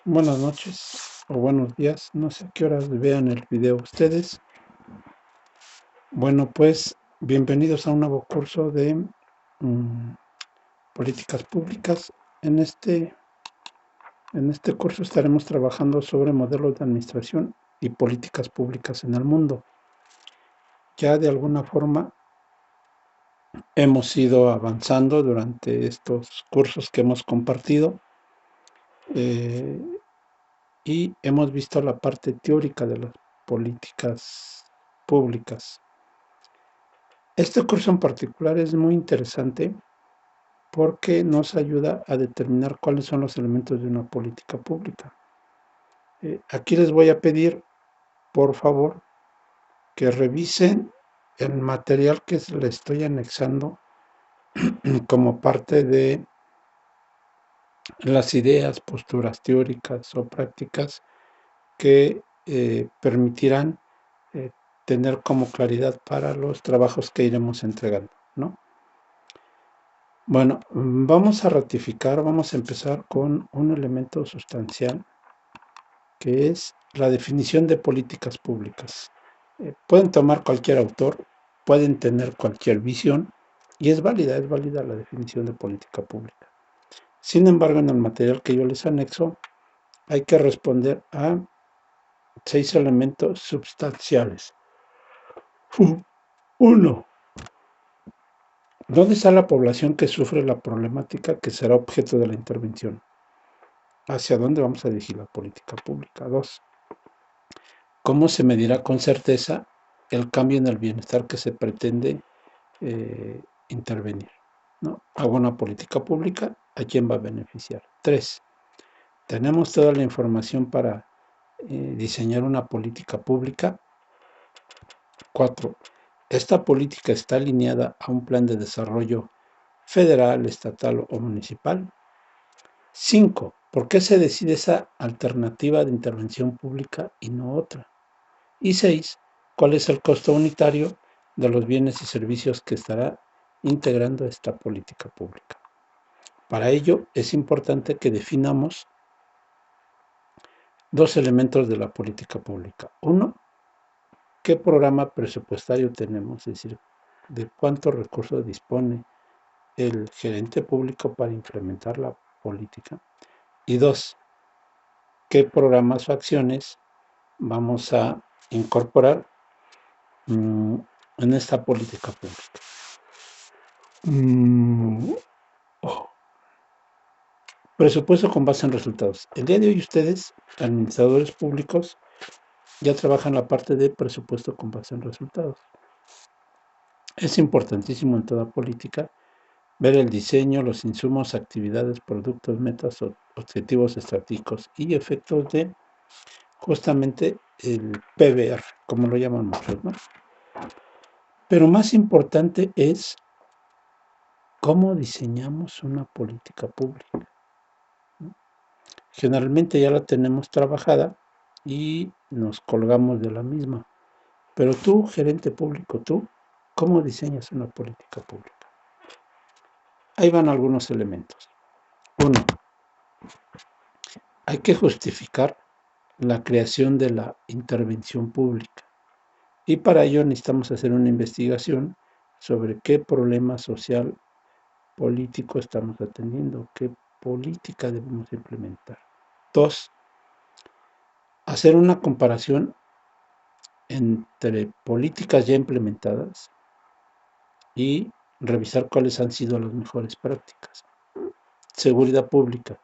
Buenas noches o buenos días, no sé a qué horas vean el video ustedes. Bueno, pues bienvenidos a un nuevo curso de políticas públicas. En este curso estaremos trabajando sobre modelos de administración y políticas públicas en el mundo. Ya de alguna forma hemos ido avanzando durante estos cursos que hemos compartido eh, y hemos visto la parte teórica de las políticas públicas. Este curso en particular es muy interesante porque nos ayuda a determinar cuáles son los elementos de una política pública. Aquí les voy a pedir, por favor, que revisen el material que le estoy anexando como parte de las ideas, posturas teóricas o prácticas que permitirán eh, tener como claridad para los trabajos que iremos entregando, ¿no? Bueno, vamos a ratificar, vamos a empezar con un elemento sustancial que es la definición de políticas públicas. Pueden tomar cualquier autor, pueden tener cualquier visión y es válida la definición de política pública. Sin embargo, en el material que yo les anexo, hay que responder a 6 elementos sustanciales. Uno, ¿dónde está la población que sufre la problemática que será objeto de la intervención? ¿Hacia dónde vamos a dirigir la política pública? 2. ¿Cómo se medirá con certeza el cambio en el bienestar que se pretende intervenir? ¿No? Hago una política pública, ¿a quién va a beneficiar? 3. ¿Tenemos toda la información para diseñar una política pública? 4. ¿Esta política está alineada a un plan de desarrollo federal, estatal o municipal? 5. ¿Por qué se decide esa alternativa de intervención pública y no otra? Y 6. ¿Cuál es el costo unitario de los bienes y servicios que estará integrando esta política pública? Para ello es importante que definamos dos elementos de la política pública. Uno, ¿qué programa presupuestario tenemos? Es decir, de cuántos recursos dispone el gerente público para implementar la política. Y dos, ¿qué programas o acciones vamos a incorporar en esta política pública? Presupuesto con base en resultados. El día de hoy ustedes, administradores públicos, ya trabajan la parte de presupuesto con base en resultados. Es importantísimo en toda política ver el diseño, los insumos, actividades, productos, metas, objetivos estratégicos y efectos de justamente el PBR, como lo llaman muchos, ¿no? Pero más importante es cómo diseñamos una política pública, ¿no? Generalmente ya la tenemos trabajada y nos colgamos de la misma. Pero tú, gerente público, tú, ¿cómo diseñas una política pública? Ahí van algunos elementos. Uno, hay que justificar la creación de la intervención pública. Y para ello necesitamos hacer una investigación sobre qué problema social político estamos atendiendo, qué política debemos implementar. Dos, hacer una comparación entre políticas ya implementadas y revisar cuáles han sido las mejores prácticas. Seguridad pública.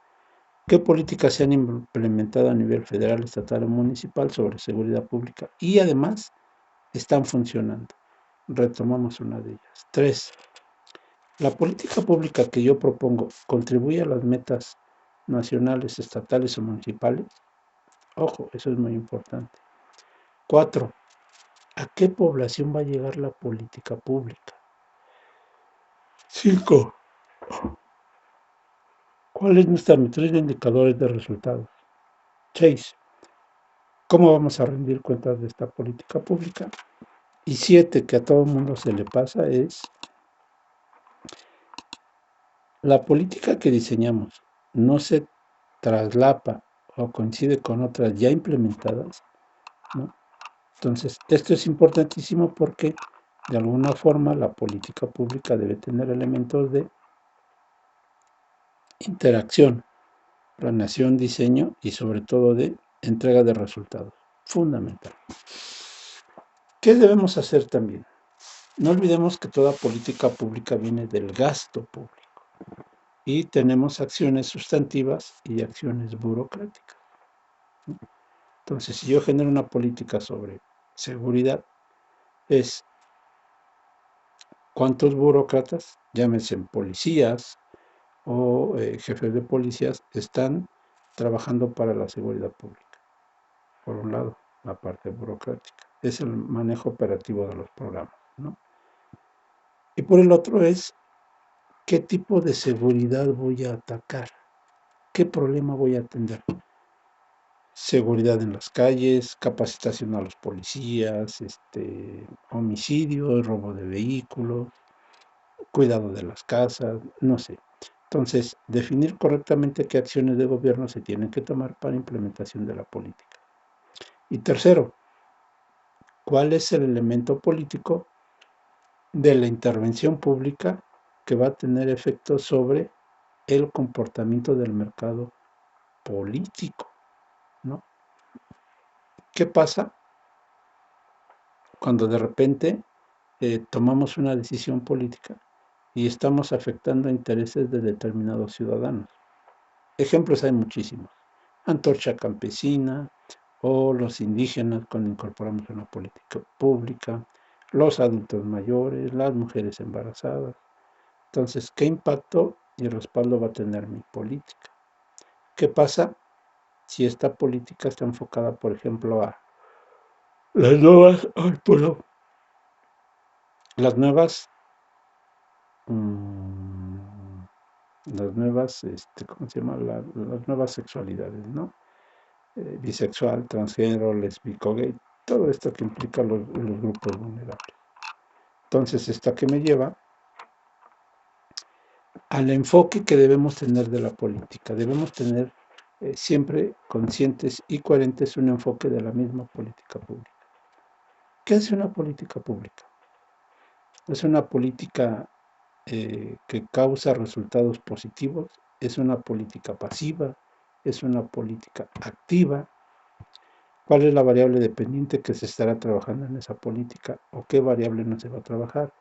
¿Qué políticas se han implementado a nivel federal, estatal o municipal sobre seguridad pública? Y además están funcionando. Retomamos una de ellas. 3. La política pública que yo propongo contribuye a las metas nacionales, estatales o municipales. Ojo, eso es muy importante. 4. ¿A qué población va a llegar la política pública? 5. ¿Cuál es nuestra matriz de indicadores de resultados? 6. ¿Cómo vamos a rendir cuentas de esta política pública? Y 7, que a todo el mundo se le pasa, es la política que diseñamos no se traslapa o coincide con otras ya implementadas, ¿no? Entonces, esto es importantísimo porque de alguna forma la política pública debe tener elementos de interacción, planeación, diseño y sobre todo de entrega de resultados. Fundamental. ¿Qué debemos hacer también? No olvidemos que toda política pública viene del gasto público y tenemos acciones sustantivas y acciones burocráticas. Entonces, si yo genero una política sobre seguridad, es cuántos burócratas, llámense policías o jefes de policías, están trabajando para la seguridad pública. Por un lado, la parte burocrática. Es el manejo operativo de los programas, ¿no? Y por el otro es qué tipo de seguridad voy a atacar, qué problema voy a atender. Seguridad en las calles, capacitación a los policías, homicidio, robo de vehículos, cuidado de las casas, no sé. Entonces, definir correctamente qué acciones de gobierno se tienen que tomar para implementación de la política. Y tercero, ¿cuál es el elemento político de la intervención pública que va a tener efecto sobre el comportamiento del mercado político, ¿no? ¿Qué pasa cuando de repente tomamos una decisión política y estamos afectando intereses de determinados ciudadanos? Ejemplos hay muchísimos. Antorcha campesina o los indígenas cuando incorporamos una política pública, los adultos mayores, las mujeres embarazadas. Entonces, ¿qué impacto y respaldo va a tener mi política? ¿Qué pasa si esta política está enfocada, por ejemplo, a las nuevas, las nuevas, las nuevas, ¿cómo se llama? Las nuevas sexualidades, ¿no? Bisexual, transgénero, lésbico, gay, todo esto que implica los grupos vulnerables. Entonces, ¿esto a qué me lleva? Al enfoque que debemos tener de la política. Debemos tener siempre conscientes y coherentes un enfoque de la misma política pública. ¿Qué es una política pública? Es una política que causa resultados positivos, es una política pasiva, es una política activa. ¿Cuál es la variable dependiente que se estará trabajando en esa política o qué variable no se va a trabajar?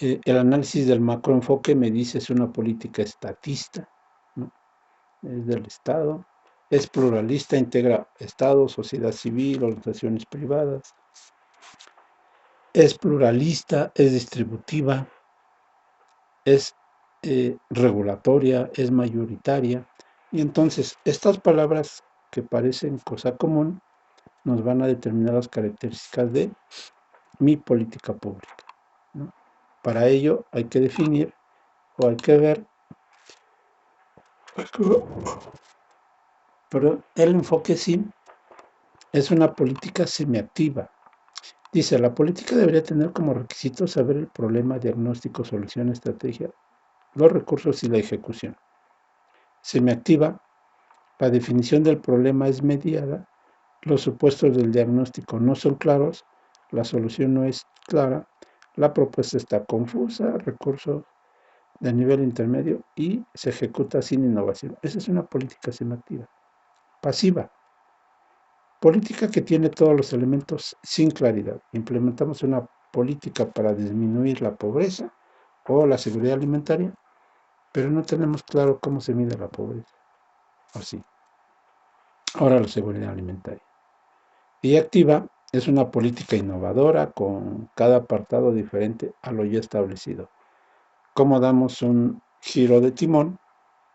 El análisis del macroenfoque me dice es una política estatista, ¿no? Es del Estado, es pluralista, integra Estado, sociedad civil, organizaciones privadas, es pluralista, es distributiva, es regulatoria, es mayoritaria. Y entonces estas palabras que parecen cosa común nos van a determinar las características de mi política pública, ¿no? Para ello hay que definir o hay que ver, pero el enfoque sí es una política semiactiva. Dice, la política debería tener como requisito saber el problema, diagnóstico, solución, estrategia, los recursos y la ejecución. Semiactiva, la definición del problema es mediada, los supuestos del diagnóstico no son claros, la solución no es clara, la propuesta está confusa, recursos de nivel intermedio y se ejecuta sin innovación. Esa es una política semiactiva. Pasiva, política que tiene todos los elementos sin claridad. Implementamos una política para disminuir la pobreza o la seguridad alimentaria, pero no tenemos claro cómo se mide la pobreza. Así. Ahora la seguridad alimentaria. Y activa es una política innovadora con cada apartado diferente a lo ya establecido. ¿Cómo damos un giro de timón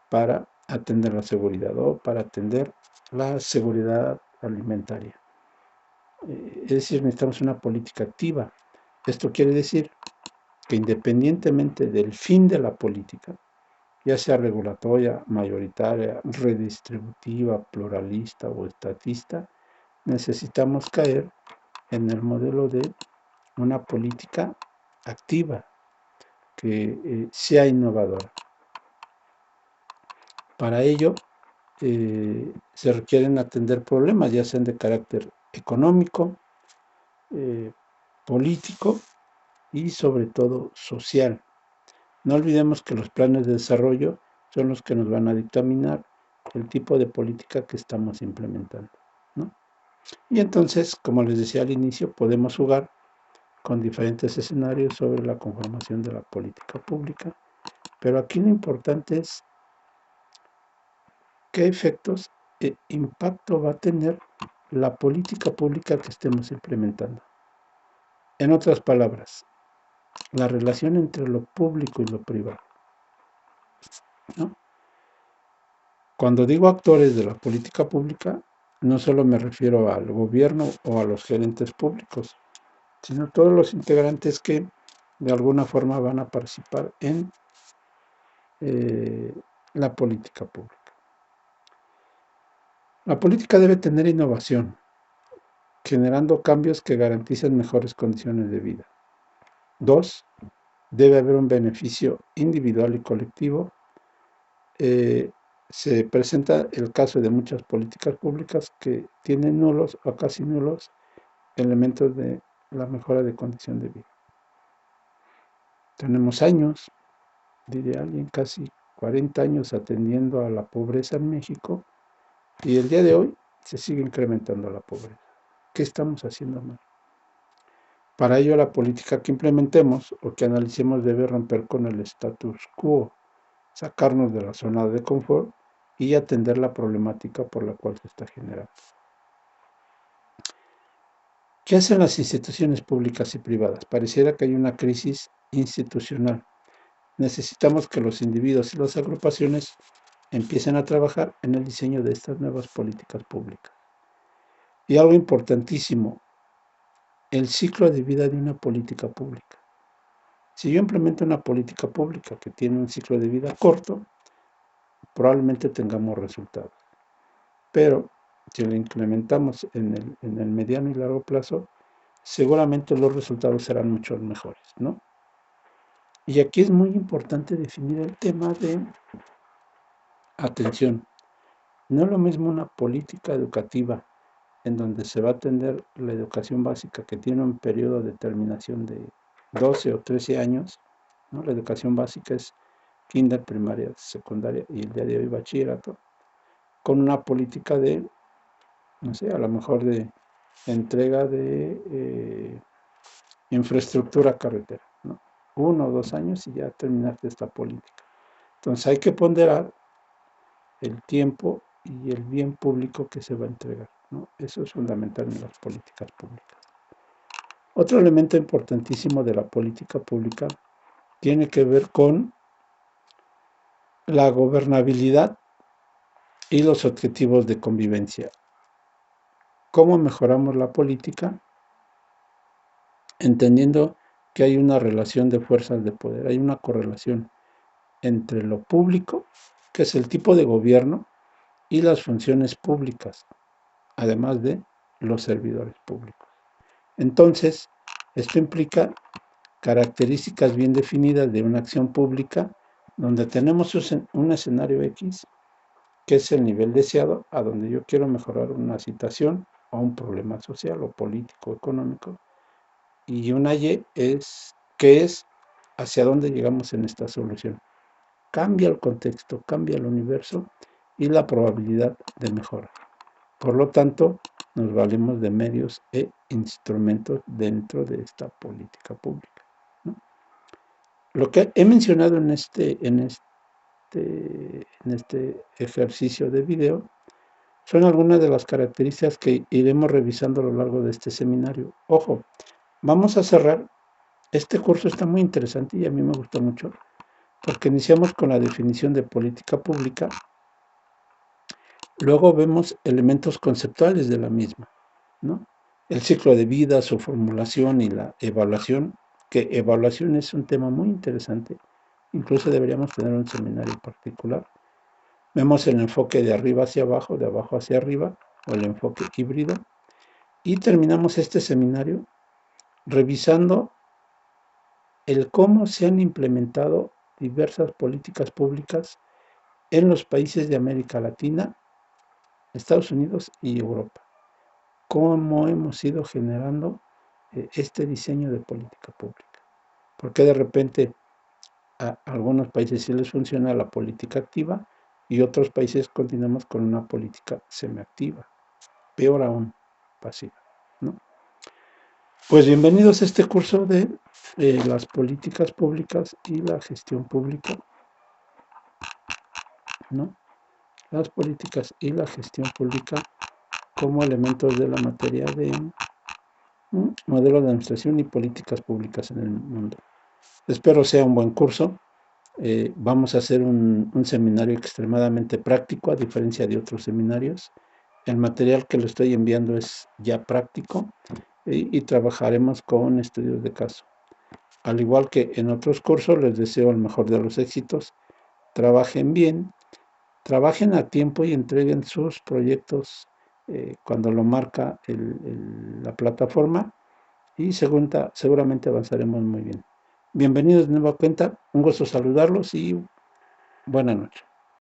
para atender la seguridad o para atender la seguridad alimentaria? Es decir, necesitamos una política activa. Esto quiere decir que independientemente del fin de la política, ya sea regulatoria, mayoritaria, redistributiva, pluralista o estatista, necesitamos caer en el modelo de una política activa que sea innovadora. Para ello, se requieren atender problemas, ya sean de carácter económico, político y sobre todo social. No olvidemos que los planes de desarrollo son los que nos van a dictaminar el tipo de política que estamos implementando, ¿no? Y entonces, como les decía al inicio, podemos jugar con diferentes escenarios sobre la conformación de la política pública, pero aquí lo importante es qué efectos e impacto va a tener la política pública que estemos implementando. En otras palabras, la relación entre lo público y lo privado, ¿no? Cuando digo actores de la política pública, no solo me refiero al gobierno o a los gerentes públicos, sino todos los integrantes que de alguna forma van a participar en la política pública. La política debe tener innovación, generando cambios que garanticen mejores condiciones de vida. 2. Debe haber un beneficio individual y colectivo. Se presenta el caso de muchas políticas públicas que tienen nulos o casi nulos elementos de la mejora de condición de vida. Tenemos años, diría alguien, casi 40 años atendiendo a la pobreza en México y el día de hoy se sigue incrementando la pobreza. ¿Qué estamos haciendo mal? Para ello, la política que implementemos o que analicemos debe romper con el status quo, sacarnos de la zona de confort y atender la problemática por la cual se está generando. ¿Qué hacen las instituciones públicas y privadas? Pareciera que hay una crisis institucional. Necesitamos que los individuos y las agrupaciones empiecen a trabajar en el diseño de estas nuevas políticas públicas. Y algo importantísimo, el ciclo de vida de una política pública. Si yo implemento una política pública que tiene un ciclo de vida corto, probablemente tengamos resultados. Pero si lo implementamos en el mediano y largo plazo, seguramente los resultados serán mucho mejores, ¿no? Y aquí es muy importante definir el tema de atención. No es lo mismo una política educativa en donde se va a atender la educación básica que tiene un periodo de terminación de 12 o 13 años, ¿no? La educación básica es kinder, primaria, secundaria y el día de hoy bachillerato, con una política de, no sé, a lo mejor de entrega de infraestructura carretera, ¿no? 1 o 2 años y ya terminaste esta política. Entonces hay que ponderar el tiempo y el bien público que se va a entregar, ¿no? Eso es fundamental en las políticas públicas. Otro elemento importantísimo de la política pública tiene que ver con la gobernabilidad y los objetivos de convivencia. ¿Cómo mejoramos la política? Entendiendo que hay una relación de fuerzas de poder, hay una correlación entre lo público, que es el tipo de gobierno, y las funciones públicas, además de los servidores públicos. Entonces, esto implica características bien definidas de una acción pública donde tenemos un escenario X, que es el nivel deseado, a donde yo quiero mejorar una situación o un problema social o político o económico, y una Y es que es hacia dónde llegamos en esta solución. Cambia el contexto, cambia el universo y la probabilidad de mejora. Por lo tanto, nos valemos de medios e instrumentos dentro de esta política pública, ¿no? Lo que he mencionado en este ejercicio de video son algunas de las características que iremos revisando a lo largo de este seminario. Ojo, vamos a cerrar. Este curso está muy interesante y a mí me gustó mucho porque iniciamos con la definición de política pública. Luego vemos elementos conceptuales de la misma, ¿no? El ciclo de vida, su formulación y la evaluación, que evaluación es un tema muy interesante, incluso deberíamos tener un seminario particular. Vemos el enfoque de arriba hacia abajo, de abajo hacia arriba, o el enfoque híbrido, y terminamos este seminario revisando el cómo se han implementado diversas políticas públicas en los países de América Latina Estados Unidos y Europa. ¿Cómo hemos ido generando este diseño de política pública? Porque de repente a algunos países sí les funciona la política activa y otros países continuamos con una política semiactiva, peor aún, pasiva, ¿no? Pues bienvenidos a este curso de las políticas públicas y la gestión pública, ¿no? Las políticas y la gestión pública como elementos de la materia de modelo de administración y políticas públicas en el mundo. Espero sea un buen curso. Vamos a hacer un seminario extremadamente práctico, a diferencia de otros seminarios. El material que le estoy enviando es ya práctico y trabajaremos con estudios de caso. Al igual que en otros cursos, les deseo el mejor de los éxitos. Trabajen bien, trabajen a tiempo y entreguen sus proyectos cuando lo marca la plataforma y seguramente avanzaremos muy bien. Bienvenidos de nueva cuenta, un gusto saludarlos y buenas noches.